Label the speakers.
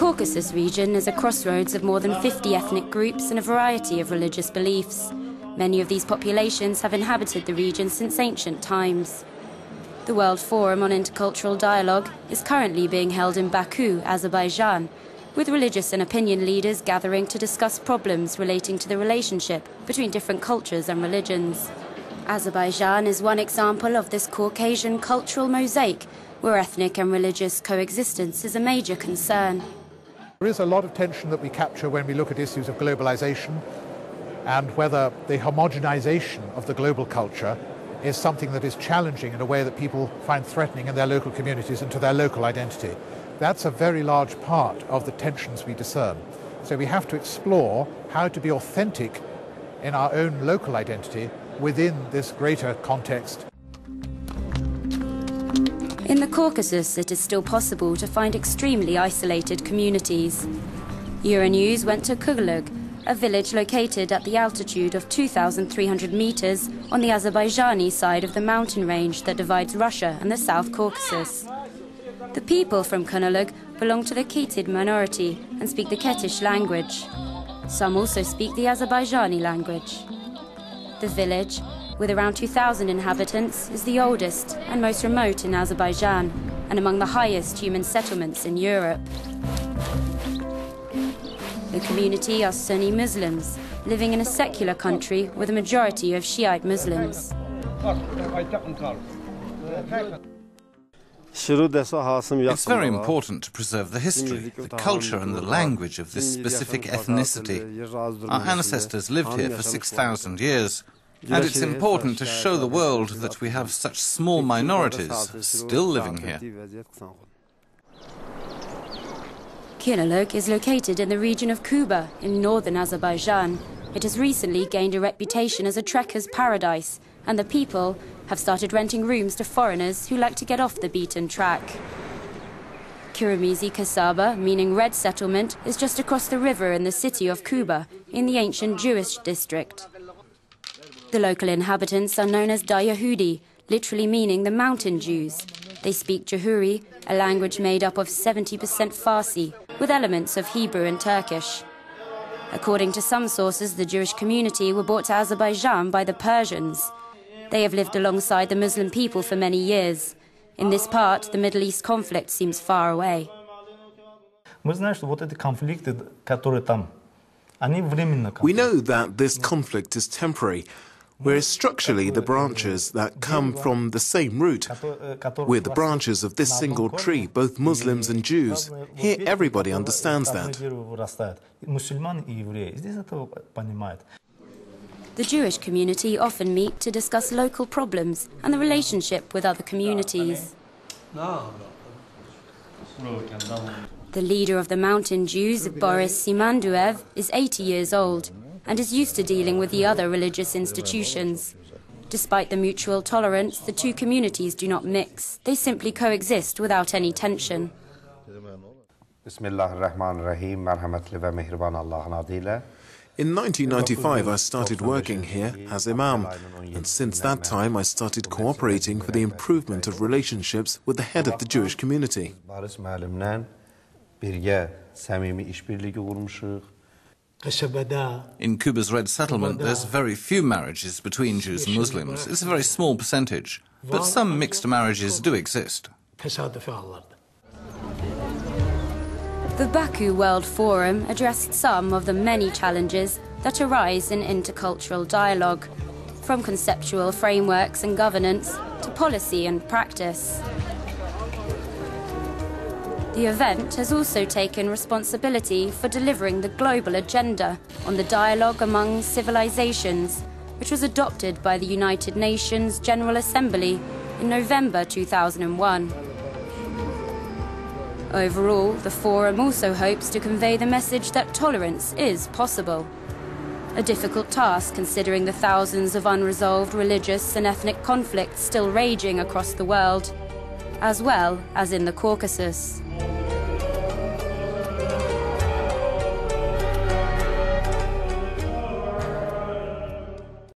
Speaker 1: Caucasus region is a crossroads of more than 50 ethnic groups and a variety of religious beliefs. Many of these populations have inhabited the region since ancient times. The World Forum on Intercultural Dialogue is currently being held in Baku, Azerbaijan, with religious and opinion leaders gathering to discuss problems relating to the relationship between different cultures and religions. Azerbaijan is one example of this Caucasian cultural mosaic, where ethnic and religious coexistence is a major concern.
Speaker 2: There is a lot of tension that we capture when we look at issues of globalization and whether the homogenization of the global culture is something that is challenging in a way that people find threatening in their local communities and to their local identity. That's a very large part of the tensions we discern. So we have to explore how to be authentic in our own local identity within this greater context.
Speaker 1: In the Caucasus, it is still possible to find extremely isolated communities. Euronews went to Kuglug, a village located at the altitude of 2,300 meters on the Azerbaijani side of the mountain range that divides Russia and the South Caucasus. The people from Kunalug belong to the Kitid minority and speak the Ketish language. Some also speak the Azerbaijani language. The village, with around 2,000 inhabitants, is the oldest and most remote in Azerbaijan and among the highest human settlements in Europe. The community are Sunni Muslims, living in a secular country with a majority of Shiite Muslims.
Speaker 3: It's very important to preserve the history, the culture and the language of this specific ethnicity. Our ancestors lived here for 6,000 years, and it's important to show the world that we have such small minorities still living here.
Speaker 1: Kunalug is located in the region of Kuba in northern Azerbaijan. It has recently gained a reputation as a trekker's paradise, and the people have started renting rooms to foreigners who like to get off the beaten track. Kuramizi Kasaba, meaning red settlement, is just across the river in the city of Kuba, in the ancient Jewish district. The local inhabitants are known as Dayahudi, literally meaning the mountain Jews. They speak Jahuri, a language made up of 70% Farsi, with elements of Hebrew and Turkish. According to some sources, the Jewish community were brought to Azerbaijan by the Persians. They have lived alongside the Muslim people for many years. In this part, the Middle East conflict seems far away.
Speaker 4: We know
Speaker 5: that this conflict is temporary, whereas structurally the branches that come from the same root, we're the branches of this single tree, both Muslims and Jews. Here everybody understands that.
Speaker 1: The Jewish community often meet to discuss local problems and the relationship with other communities. The leader of the mountain Jews, Boris Simanduev, is 80 years old and is used to dealing with the other religious institutions. Despite the mutual tolerance, the two communities do not mix. They simply coexist without any tension.
Speaker 5: In 1995, I started working here as imam, and since that time I started cooperating for the improvement of relationships with the head of the Jewish community.
Speaker 3: In Kuba's Red Settlement, there's very few marriages between Jews and Muslims. It's a very small percentage, but some mixed marriages do exist.
Speaker 1: The Baku World Forum addressed some of the many challenges that arise in intercultural dialogue, from conceptual frameworks and governance to policy and practice. The event has also taken responsibility for delivering the global agenda on the dialogue among civilizations, which was adopted by the United Nations General Assembly in November 2001. Overall, the forum also hopes to convey the message that tolerance is possible. A difficult task considering the thousands of unresolved religious and ethnic conflicts still raging across the world, as well as in the Caucasus.